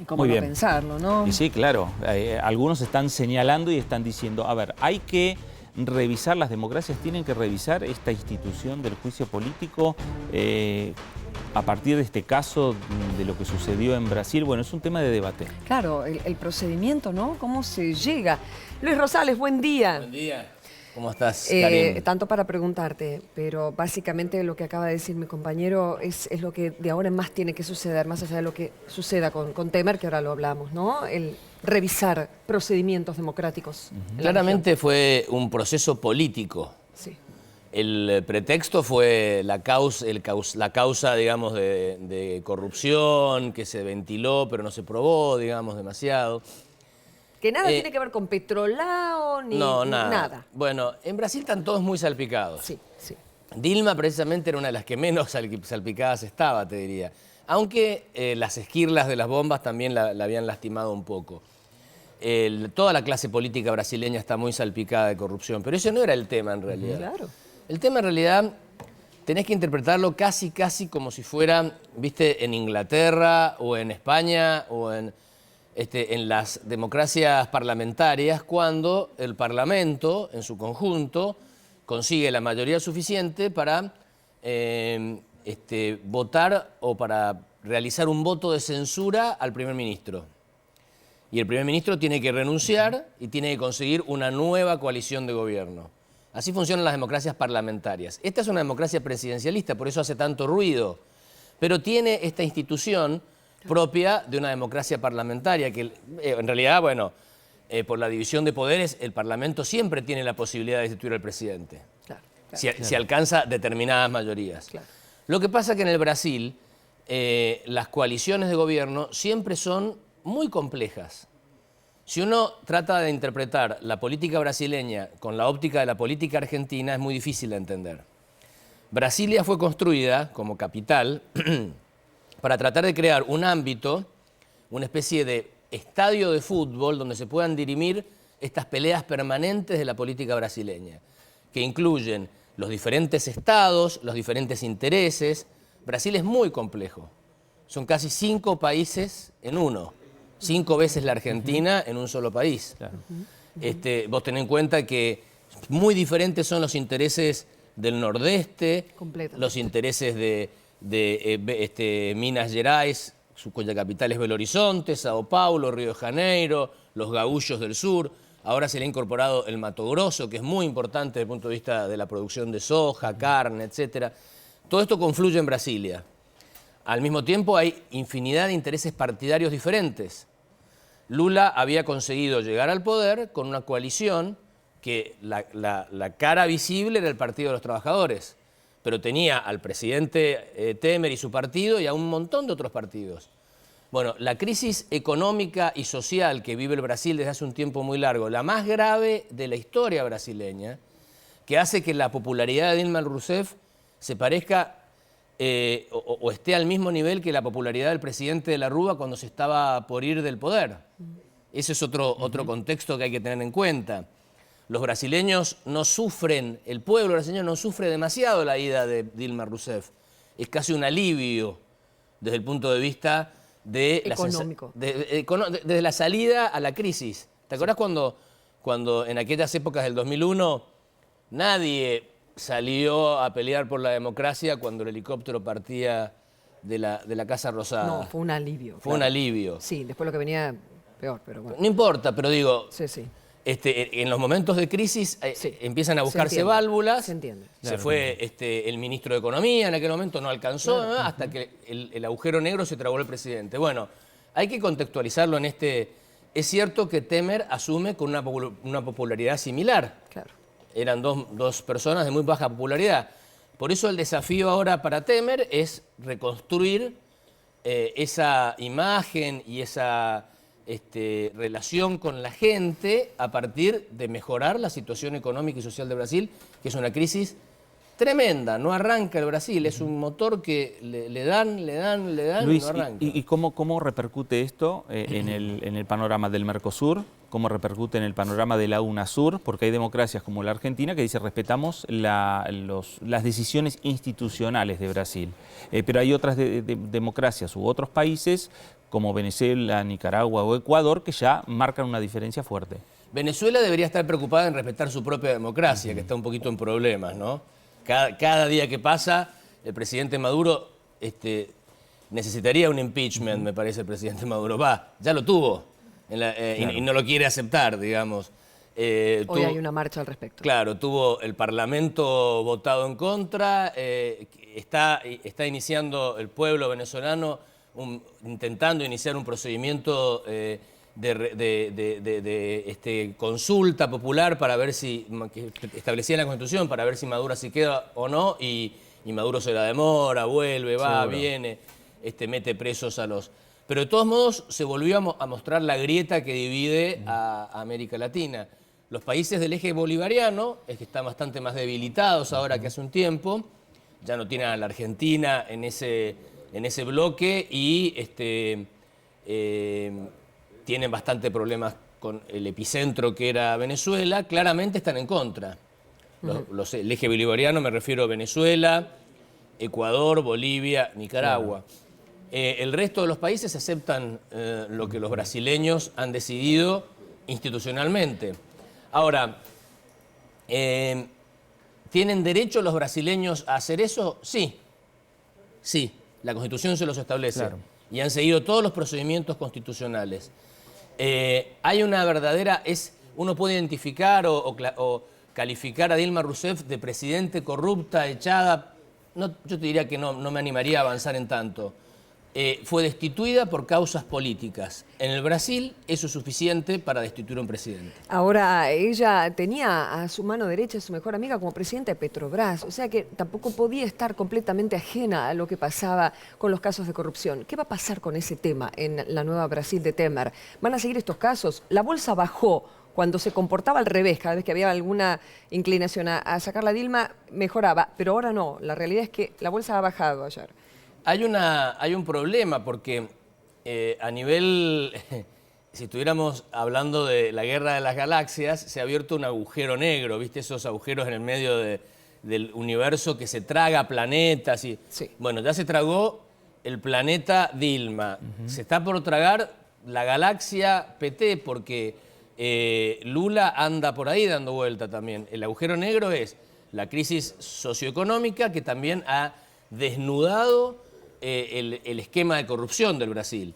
Y cómo Muy no bien. pensarlo, ¿no? Y sí, claro. Algunos están señalando y están diciendo, a ver, hay que revisar, las democracias tienen que revisar esta institución del juicio político a partir de este caso, de lo que sucedió en Brasil. Bueno, es un tema de debate. Claro, el procedimiento, ¿no? ¿Cómo se llega? Luis Rosales, buen día. Buen día. ¿Cómo estás, Karim? Tanto para preguntarte, pero básicamente lo que acaba de decir mi compañero es lo que de ahora en más tiene que suceder, más allá de lo que suceda con Temer, que ahora lo hablamos, ¿no? El revisar procedimientos democráticos. Claramente fue un proceso político. Sí. El pretexto fue la causa, digamos, de corrupción que se ventiló, pero no se probó, digamos, demasiado. Que nada tiene que ver con Petrolao ni No, nada. Bueno, en Brasil están todos muy salpicados. Sí, sí. Dilma precisamente era una de las que menos salpicadas estaba, te diría. Aunque las esquirlas de las bombas también la habían lastimado un poco. Toda la clase política brasileña está muy salpicada de corrupción, pero ese no era el tema en realidad. Claro. El tema en realidad tenés que interpretarlo casi como si fuera, viste, en Inglaterra o en España o en las democracias parlamentarias, cuando el Parlamento, en su conjunto, consigue la mayoría suficiente para votar o para realizar un voto de censura al primer ministro. Y el primer ministro tiene que renunciar y tiene que conseguir una nueva coalición de gobierno. Así funcionan las democracias parlamentarias. Esta es una democracia presidencialista, por eso hace tanto ruido. Pero tiene esta institución propia de una democracia parlamentaria, que en realidad, bueno, por la división de poderes, el Parlamento siempre tiene la posibilidad de destituir al presidente, si alcanza determinadas mayorías. Claro. Lo que pasa es que en el Brasil las coaliciones de gobierno siempre son muy complejas. Si uno trata de interpretar la política brasileña con la óptica de la política argentina, es muy difícil de entender. Brasilia fue construida como capital para tratar de crear un ámbito, una especie de estadio de fútbol donde se puedan dirimir estas peleas permanentes de la política brasileña, que incluyen los diferentes estados, los diferentes intereses. Brasil es muy complejo. Son casi 5 países en uno. 5 veces la Argentina en un solo país. Claro. Vos tenés en cuenta que muy diferentes son los intereses del nordeste, los intereses de Minas Gerais, cuya capital es Belo Horizonte, Sao Paulo, Río de Janeiro, los gaúchos del sur. Ahora se le ha incorporado el Mato Grosso, que es muy importante desde el punto de vista de la producción de soja, carne, etc. Todo esto confluye en Brasilia. Al mismo tiempo hay infinidad de intereses partidarios diferentes. Lula había conseguido llegar al poder con una coalición que la cara visible era el Partido de los Trabajadores, pero tenía al presidente Temer y su partido y a un montón de otros partidos. Bueno, la crisis económica y social que vive el Brasil desde hace un tiempo muy largo, la más grave de la historia brasileña, que hace que la popularidad de Dilma Rousseff se parezca o esté al mismo nivel que la popularidad del presidente de la Rúa cuando se estaba por ir del poder. Ese es otro contexto que hay que tener en cuenta. Los brasileños no sufren, el pueblo brasileño no sufre demasiado la ida de Dilma Rousseff. Es casi un alivio desde el punto de vista de económico. Desde la salida a la crisis. ¿Te acordás cuando en aquellas épocas del 2001 nadie salió a pelear por la democracia cuando el helicóptero partía de la Casa Rosada? No, fue un alivio. Fue un alivio. Sí, después lo que venía peor, pero bueno. No importa, pero digo, sí, sí. En los momentos de crisis empiezan a buscarse válvulas. Se entiende. Se fue el ministro de Economía, en aquel momento no alcanzó, hasta que el agujero negro se tragó el presidente. Bueno, hay que contextualizarlo en Es cierto que Temer asume con una popularidad similar. Claro. Eran dos personas de muy baja popularidad. Por eso el desafío ahora para Temer es reconstruir esa imagen y esa relación con la gente a partir de mejorar la situación económica y social de Brasil, que es una crisis tremenda. No arranca el Brasil, es un motor que le dan Luis, y no arranca. ¿Y cómo repercute esto en el panorama del Mercosur? ¿Cómo repercute en el panorama de la UNASUR? Porque hay democracias como la Argentina que dice respetamos las decisiones institucionales de Brasil. Pero hay otras democracias u otros países como Venezuela, Nicaragua o Ecuador, que ya marcan una diferencia fuerte. Venezuela debería estar preocupada en respetar su propia democracia, que está un poquito en problemas, ¿no? Cada día que pasa, el presidente Maduro necesitaría un impeachment, me parece, el presidente Maduro. Ya lo tuvo y no lo quiere aceptar, digamos. Hoy hay una marcha al respecto. Claro, tuvo el Parlamento votado en contra, está iniciando el pueblo venezolano intentando iniciar un procedimiento de consulta popular para ver si, que establecía la Constitución, para ver si Maduro se queda o no, y Maduro se la demora, vuelve, va, viene, mete presos a los... Pero de todos modos se volvió a mostrar la grieta que divide a América Latina. Los países del eje bolivariano es que están bastante más debilitados ahora que hace un tiempo, ya no tienen a la Argentina en ese bloque y tienen bastante problemas con el epicentro que era Venezuela, claramente están en contra. El eje bolivariano me refiero a Venezuela, Ecuador, Bolivia, Nicaragua. El resto de los países aceptan lo que los brasileños han decidido institucionalmente. Ahora, ¿tienen derecho los brasileños a hacer eso? Sí, sí, la Constitución se los establece. Claro. Y han seguido todos los procedimientos constitucionales. Hay una verdadera... uno puede identificar o calificar a Dilma Rousseff de presidente corrupta, echada. No, yo te diría que no me animaría a avanzar en tanto. Fue destituida por causas políticas. En el Brasil eso es suficiente para destituir a un presidente. Ahora, ella tenía a su mano derecha a su mejor amiga como presidenta de Petrobras, o sea que tampoco podía estar completamente ajena a lo que pasaba con los casos de corrupción. ¿Qué va a pasar con ese tema en la nueva Brasil de Temer? ¿Van a seguir estos casos? La bolsa bajó cuando se comportaba al revés, cada vez que había alguna inclinación a sacar la Dilma, mejoraba, pero ahora no. La realidad es que la bolsa ha bajado ayer. Hay un problema porque a nivel, si estuviéramos hablando de la guerra de las galaxias, se ha abierto un agujero negro, ¿viste? Esos agujeros en el medio del universo que se traga planetas. Sí. Bueno, ya se tragó el planeta Dilma. Se está por tragar la galaxia PT porque Lula anda por ahí dando vuelta también. El agujero negro es la crisis socioeconómica que también ha desnudado el esquema de corrupción del Brasil.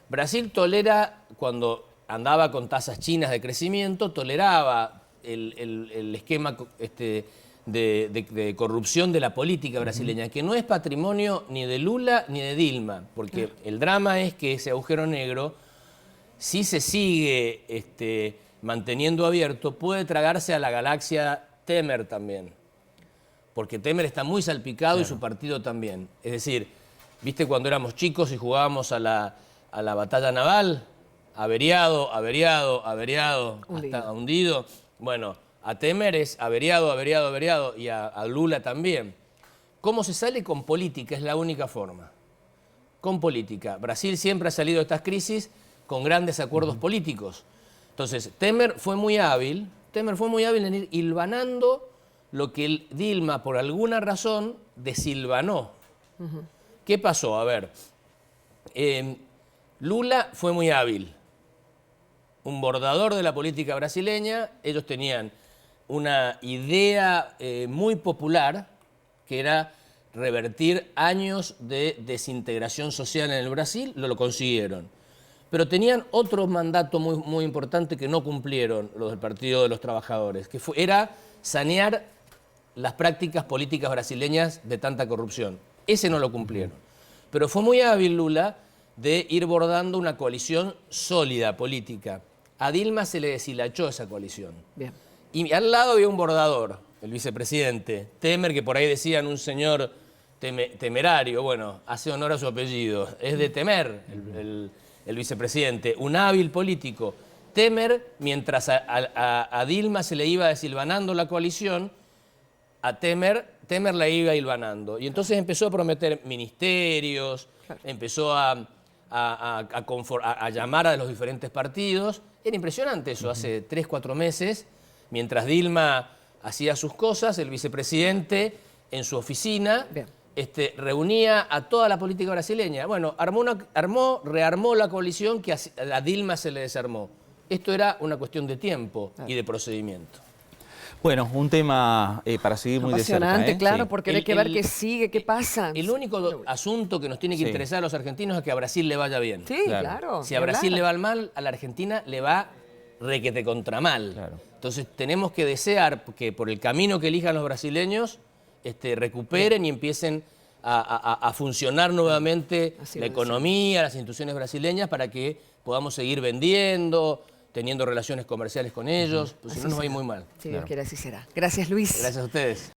Brasil tolera, cuando andaba con tasas chinas de crecimiento, toleraba el esquema de corrupción de la política brasileña, que no es patrimonio ni de Lula ni de Dilma, porque el drama es que ese agujero negro, si se sigue manteniendo abierto, puede tragarse a la galaxia Temer también, porque Temer está muy salpicado y su partido también. Es decir, ¿viste cuando éramos chicos y jugábamos a la batalla naval? Averiado, averiado, averiado, hasta hundido. Bueno, a Temer es averiado, averiado, averiado, y a Lula también. ¿Cómo se sale? Con política, es la única forma. Con política. Brasil siempre ha salido de estas crisis con grandes acuerdos políticos. Entonces, Temer fue muy hábil en ir hilvanando lo que Dilma, por alguna razón, desilvanó. ¿Qué pasó? A ver, Lula fue muy hábil, un bordador de la política brasileña. Ellos tenían una idea muy popular, que era revertir años de desintegración social en el Brasil, lo consiguieron. Pero tenían otro mandato muy, muy importante que no cumplieron los del Partido de los Trabajadores, que era sanear las prácticas políticas brasileñas de tanta corrupción. Ese no lo cumplieron. Pero fue muy hábil Lula de ir bordando una coalición sólida política. A Dilma se le deshilachó esa coalición. Bien. Y al lado había un bordador, el vicepresidente Temer, que por ahí decían un señor temerario. Bueno, hace honor a su apellido. Es de Temer, el vicepresidente, un hábil político. Temer, mientras a Dilma se le iba desilvanando la coalición, a Temer la iba hilvanando. Y entonces empezó a prometer ministerios, empezó a llamar a los diferentes partidos. Era impresionante eso, hace 3, 4 meses, mientras Dilma hacía sus cosas, el vicepresidente en su oficina reunía a toda la política brasileña. Bueno, rearmó la coalición que a Dilma se le desarmó. Esto era una cuestión de tiempo y de procedimiento. Bueno, un tema para seguir muy de cerca. Apasionante, claro, Sí. porque hay que ver qué sigue, qué pasa. El único asunto que nos tiene que interesar a los argentinos es que a Brasil le vaya bien. Sí, Claro. claro. Si a Brasil le va mal, a la Argentina le va requete contra mal. Claro. Entonces tenemos que desear que por el camino que elijan los brasileños recuperen y empiecen a funcionar nuevamente Así la lo economía, las instituciones brasileñas para que podamos seguir vendiendo, teniendo relaciones comerciales con ellos, pues si no nos va a ir muy mal. Si Dios quiere, así será. Gracias, Luis. Gracias a ustedes.